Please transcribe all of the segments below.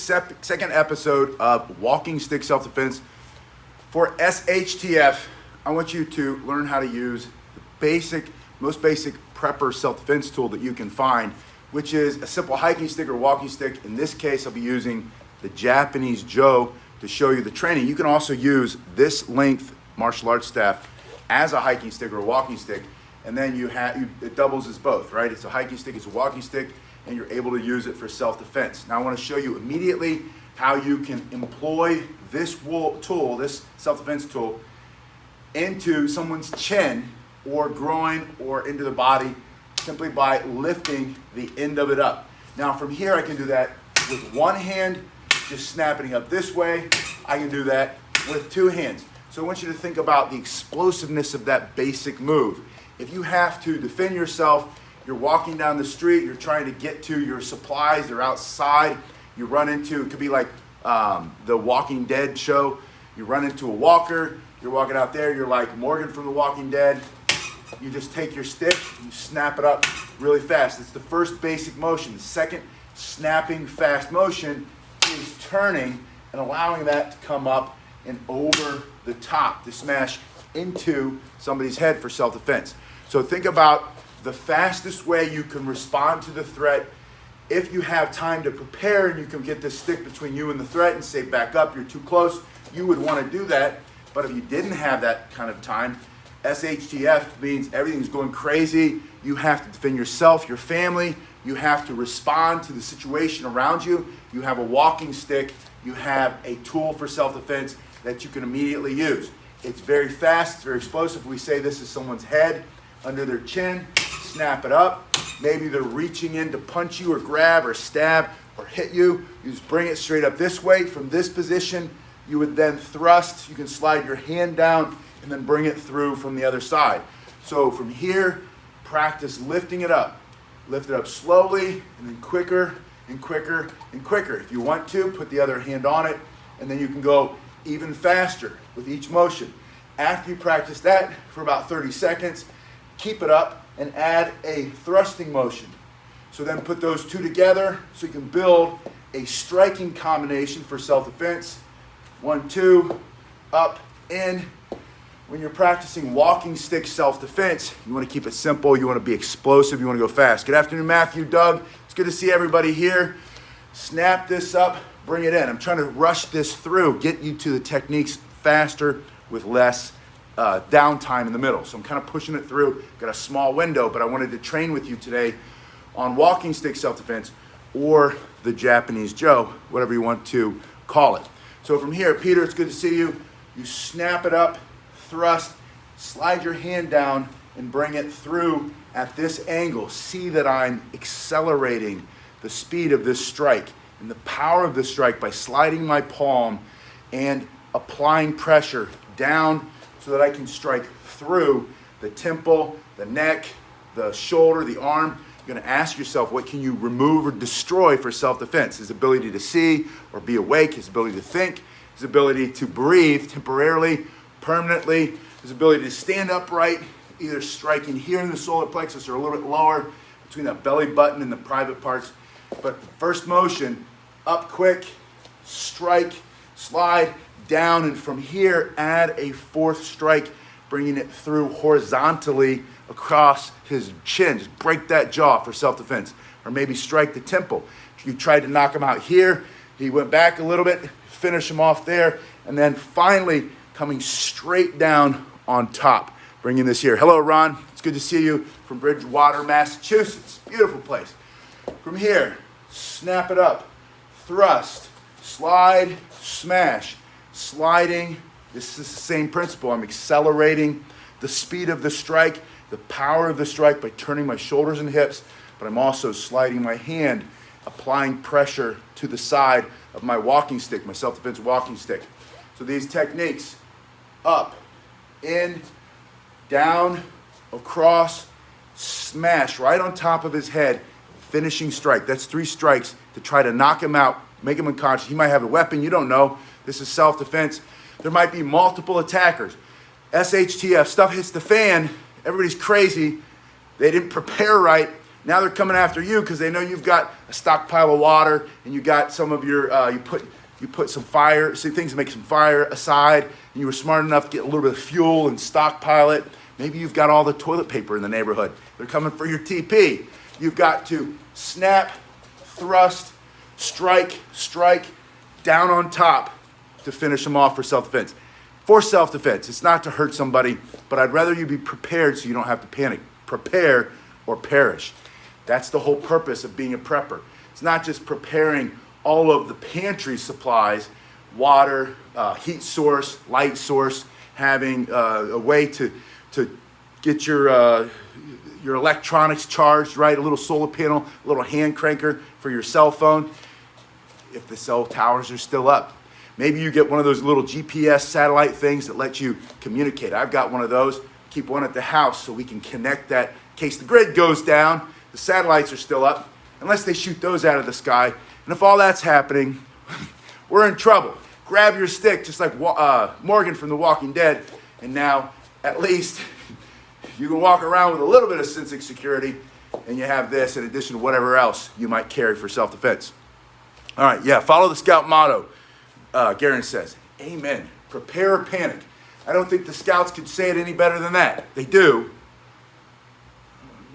second episode of Walking Stick Self-Defense. For SHTF, I want you to learn how to use the most basic prepper self-defense tool that you can find, which is a simple hiking stick or walking stick. In this case, I'll be using the Japanese Joe to show you the training. You can also use this length martial arts staff as a hiking stick or a walking stick, and then it doubles as both, right? It's a hiking stick, it's a walking stick, and you're able to use it for self-defense. Now I want to show you immediately how you can employ this tool, this self-defense tool, into someone's chin or groin or into the body simply by lifting the end of it up. Now from here I can do that with one hand, just snapping it up this way. I can do that with two hands. So I want you to think about the explosiveness of that basic move. If you have to defend yourself, you're walking down the street, you're trying to get to your supplies, they're outside, you run into, it could be like the Walking Dead show, you run into a walker, you're walking out there, you're like Morgan from The Walking Dead, you just take your stick, you snap it up really fast. It's the first basic motion. The second snapping fast motion is turning and allowing that to come up and over the top to smash into somebody's head for self-defense. So think about the fastest way you can respond to the threat. If you have time to prepare and you can get this stick between you and the threat and say back up, you're too close, you would want to do that. But if you didn't have that kind of time, SHTF means everything's going crazy. You have to defend yourself, your family. You have to respond to the situation around you. You have a walking stick. You have a tool for self-defense that you can immediately use. It's very fast, it's very explosive. We say this is someone's head under their chin, snap it up. Maybe they're reaching in to punch you or grab or stab or hit you. You just bring it straight up this way. From this position, you would then thrust. You can slide your hand down and then bring it through from the other side. So from here, practice lifting it up. Lift it up slowly and then quicker and quicker and quicker. If you want to, put the other hand on it, and then you can go even faster with each motion. After you practice that for about 30 seconds, keep it up and add a thrusting motion. So then put those two together so you can build a striking combination for self-defense. 1, 2, up, in. When you're practicing walking stick self-defense, you want to keep it simple, you want to be explosive, you want to go fast. Good afternoon, Matthew, Doug. It's good to see everybody here. Snap this up, bring it in. I'm trying to rush this through, get you to the techniques faster with less downtime in the middle. So I'm kind of pushing it through. Got a small window, but I wanted to train with you today on walking stick self-defense or the Japanese Joe, whatever you want to call it. So from here, Peter, it's good to see you. You snap it up, thrust, slide your hand down and bring it through at this angle. See that I'm accelerating the speed of this strike and the power of this strike by sliding my palm and applying pressure down so that I can strike through the temple, the neck, the shoulder, the arm. You're going to ask yourself, what can you remove or destroy for self-defense? His ability to see or be awake, his ability to think, his ability to breathe temporarily, permanently, his ability to stand upright, either striking here in the solar plexus or a little bit lower between that belly button and the private parts. But first motion, up quick, strike, slide, down, and from here, add a fourth strike, bringing it through horizontally across his chin. Just break that jaw for self-defense, or maybe strike the temple. You tried to knock him out here. He went back a little bit, finish him off there, and then finally coming straight down on top, bringing this here. Hello, Ron. It's good to see you from Bridgewater, Massachusetts. Beautiful place. From here, snap it up, thrust, slide, smash, sliding. This is the same principle. I'm accelerating the speed of the strike, the power of the strike by turning my shoulders and hips, but I'm also sliding my hand, applying pressure to the side of my walking stick, my self-defense walking stick. So these techniques, up, in, down, across, smash right on top of his head, finishing strike. That's 3 strikes to try to knock him out, make him unconscious. He might have a weapon, you don't know. This is self-defense. There might be multiple attackers. SHTF, stuff hits the fan, everybody's crazy. They didn't prepare right. Now they're coming after you because they know you've got a stockpile of water and you got some of your, you put some fire, see things to make some fire aside, and you were smart enough to get a little bit of fuel and stockpile it. Maybe you've got all the toilet paper in the neighborhood. They're coming for your TP. You've got to snap, thrust, strike, down on top to finish them off for self-defense. For self-defense, it's not to hurt somebody, but I'd rather you be prepared so you don't have to panic. Prepare or perish. That's the whole purpose of being a prepper. It's not just preparing all of the pantry supplies, water, heat source, light source, having a way to get your electronics charged, right? A little solar panel, a little hand cranker for your cell phone, if the cell towers are still up. Maybe you get one of those little GPS satellite things that let you communicate. I've got one of those. Keep one at the house so we can connect that in case the grid goes down, the satellites are still up, unless they shoot those out of the sky. And if all that's happening, we're in trouble. Grab your stick, just like Morgan from The Walking Dead, and now at least you can walk around with a little bit of sense of security, and you have this in addition to whatever else you might carry for self-defense. All right, yeah, follow the Scout motto. Garen says, amen. Prepare or panic. I don't think the Scouts could say it any better than that. They do.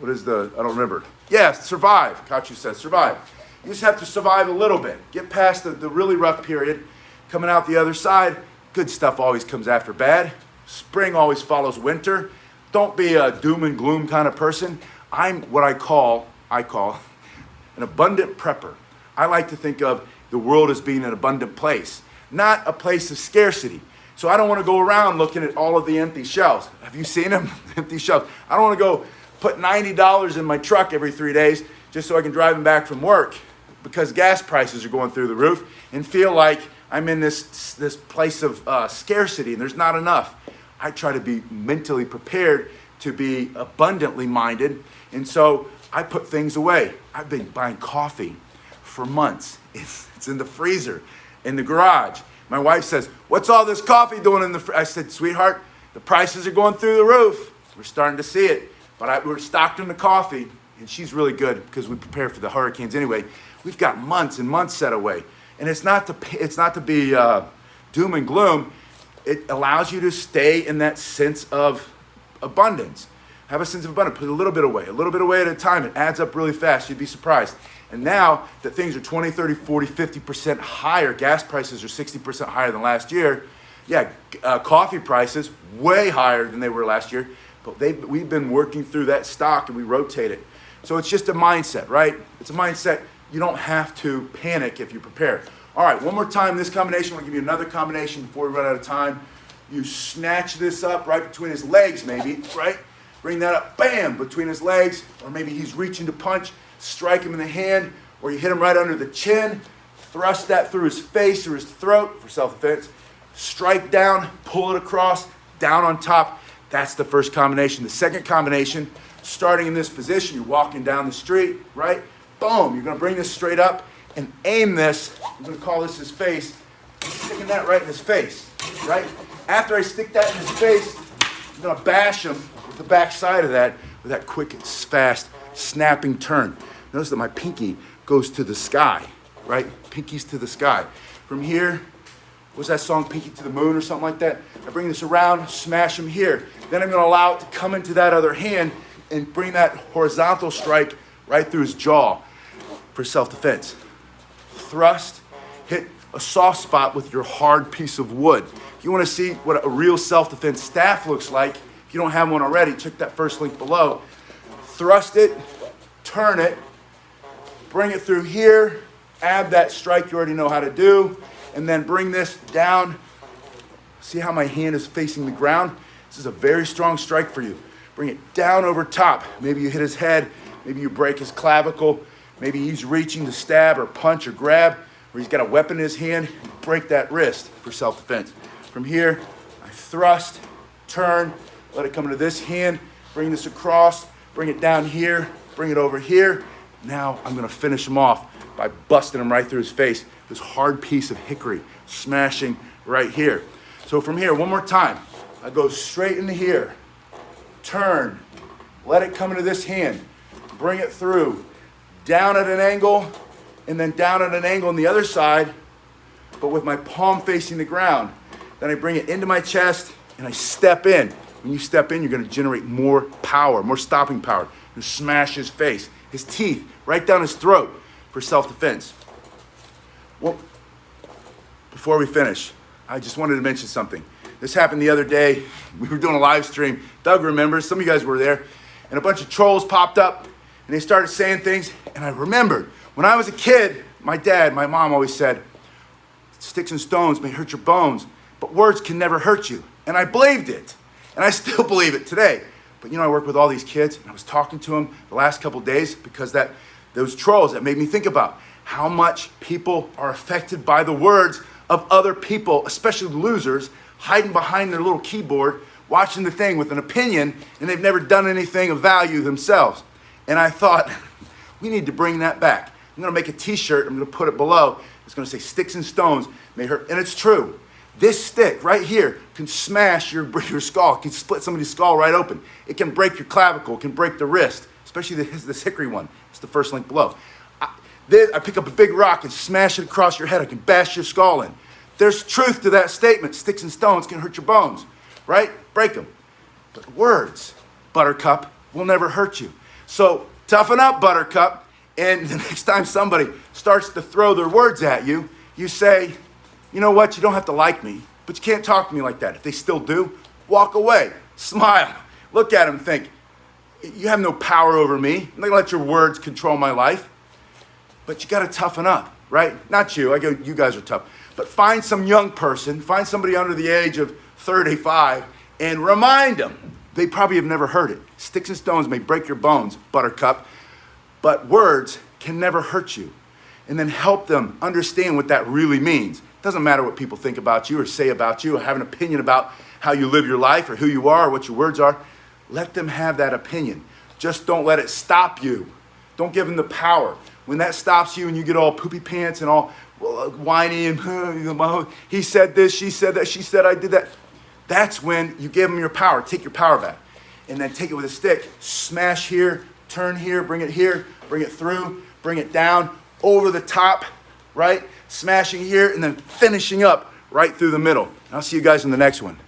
What is I don't remember. Yeah, survive. Kachu says, survive. You just have to survive a little bit. Get past the really rough period. Coming out the other side, good stuff always comes after bad. Spring always follows winter. Don't be a doom and gloom kind of person. I'm what I call an abundant prepper. I like to think of the world as being an abundant place, not a place of scarcity. So I don't want to go around looking at all of the empty shelves. Have you seen them? Empty shelves. I don't want to go put $90 in my truck every 3 days just so I can drive them back from work because gas prices are going through the roof and feel like I'm in this place of scarcity and there's not enough. I try to be mentally prepared to be abundantly minded, and so I put things away. I've been buying coffee for months. It's in the freezer, in the garage. My wife says, what's all this coffee doing in the freezer? I said, sweetheart, the prices are going through the roof. We're starting to see it, but we're stocked in the coffee, and she's really good because we prepare for the hurricanes anyway. We've got months and months set away, and it's not to be doom and gloom. It allows you to stay in that sense of abundance. Have a sense of abundance. Put a little bit away at a time. It adds up really fast. You'd be surprised. And now that things are 20, 30, 40, 50% higher, gas prices are 60% higher than last year. Yeah, coffee prices way higher than they were last year. But we've been working through that stock and we rotate it. So it's just a mindset, right? It's a mindset. You don't have to panic if you prepare. All right, one more time, this combination. I'll give you another combination before we run out of time. You snatch this up right between his legs, maybe, right? Bring that up, bam, between his legs, or maybe he's reaching to punch, strike him in the hand, or you hit him right under the chin, thrust that through his face or his throat for self-defense, strike down, pull it across, down on top. That's the first combination. The second combination, starting in this position, you're walking down the street, right? Boom, you're gonna bring this straight up and aim this. I'm gonna call this his face, sticking that right in his face, right? After I stick that in his face, I'm gonna bash him with the back side of that with that quick, fast, snapping turn. Notice that my pinky goes to the sky, right? Pinky's to the sky. From here, what's that song, Pinky to the Moon or something like that? I bring this around, smash him here. Then I'm gonna allow it to come into that other hand and bring that horizontal strike right through his jaw for self-defense. Thrust, hit a soft spot with your hard piece of wood. If you want to see what a real self-defense staff looks like, if you don't have one already, check that first link below. Thrust it, turn it, bring it through here, add that strike you already know how to do, and then bring this down. See how my hand is facing the ground? This is a very strong strike for you. Bring it down over top. Maybe you hit his head, maybe you break his clavicle, maybe he's reaching to stab or punch or grab, or he's got a weapon in his hand, break that wrist for self-defense. From here, I thrust, turn, let it come into this hand, bring this across, bring it down here, bring it over here. Now I'm gonna finish him off by busting him right through his face. This hard piece of hickory, smashing right here. So from here, one more time, I go straight into here, turn, let it come into this hand, bring it through, down at an angle, and then down at an angle on the other side, but with my palm facing the ground. Then I bring it into my chest and I step in. When you step in, you're gonna generate more power, more stopping power. You smash his face, his teeth, right down his throat for self-defense. Well, before we finish, I just wanted to mention something. This happened the other day. We were doing a live stream. Doug remembers, some of you guys were there, and a bunch of trolls popped up and they started saying things. And I remembered when I was a kid, my dad, my mom always said, sticks and stones may hurt your bones, but words can never hurt you. And I believed it. And I still believe it today. But I work with all these kids, and I was talking to them the last couple of days because those trolls, that made me think about how much people are affected by the words of other people, especially losers, hiding behind their little keyboard, watching the thing with an opinion, and they've never done anything of value themselves. And I thought, we need to bring that back. I'm gonna make a t-shirt, I'm gonna put it below. It's gonna say sticks and stones may hurt, and it's true. This stick right here can smash your skull. It can split somebody's skull right open. It can break your clavicle. It can break the wrist, especially this hickory one. It's the first link below. I pick up a big rock and smash it across your head. I can bash your skull in. There's truth to that statement. Sticks and stones can hurt your bones, right? Break them. But words, Buttercup, will never hurt you. So toughen up, Buttercup. And the next time somebody starts to throw their words at you, you say, you know what, you don't have to like me, but you can't talk to me like that. If they still do, walk away, smile, look at them and think, you have no power over me. I'm not gonna let your words control my life. But you gotta toughen up, right? Not you, you guys are tough. But find some young person, find somebody under the age of 35 and remind them. They probably have never heard it. Sticks and stones may break your bones, Buttercup, but words can never hurt you. And then help them understand what that really means. It doesn't matter what people think about you or say about you or have an opinion about how you live your life or who you are or what your words are. Let them have that opinion. Just don't let it stop you. Don't give them the power. When that stops you and you get all poopy pants and all whiny and he said this, she said that, she said I did that. That's when you give them your power. Take your power back. And then take it with a stick. Smash here, turn here, bring it through, bring it down, over the top, right? Smashing here and then finishing up right through the middle. I'll see you guys in the next one.